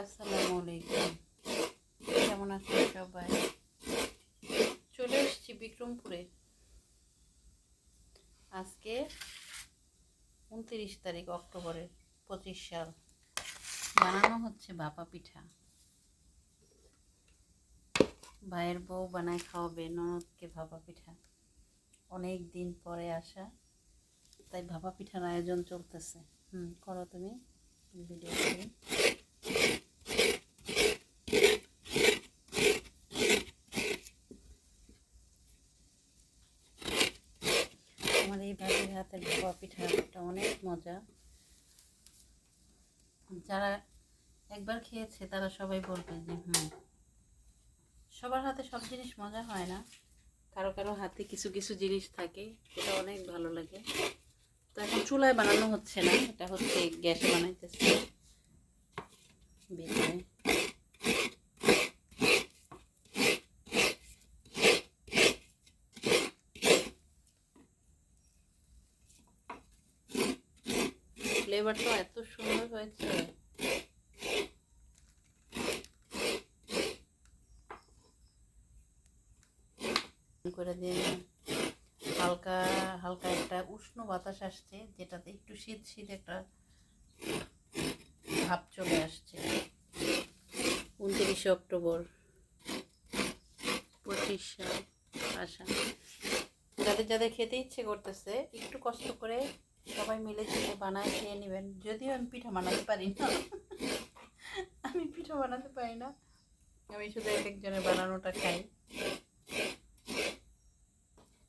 আসসালামু আলাইকুম। কেমন আছেন সবাই? চলে এসেছি বিক্রমপুরে। আজকে 29 তারিখ অক্টোবরের 25 সাল। বানানো হচ্ছে ভাপা পিঠা। ভাইয়ের বউ বানায় খাওয়াবে ননদকে ভাপা পিঠা। অনেক দিন পরে আসা, তাই ভাপা পিঠার আয়োজন চলতেছে। করো তুমি ভিডিও করি। আমার এই ভাবির হাতের ভাপা পিঠাটা অনেক মজা। যারা একবার খেয়েছে তারা সবাই বলবে যে সবার হাতে সব জিনিস মজা হয় না, কারো কারো হাতে কিছু কিছু জিনিস থাকে যেটা অনেক ভালো লাগে। তো এখন চুলায় বানানো হচ্ছে না, এটা হচ্ছে গ্যাসে বানাইতেছে। ভিতরে ফ্লেভারটা এত সুন্দর হয়েছে। করে দিয়ে হালকা হালকা একটা উষ্ণ বাতাস আসছে, যেটাতে একটু শীত শীত একটা ভাব চলে আসছে। 29 অক্টোবর 25 সাল আসা। যাদের যাদের খেতে ইচ্ছে করতেছে একটু কষ্ট করে সবাই মিলে ঝিলে বানায় খেয়ে নেবেন। যদিও আমি পিঠা বানাতে পারি না, আমি পিঠা বানাতে পারি না, আমি শুধু এক একজনের বানানোটা খাই।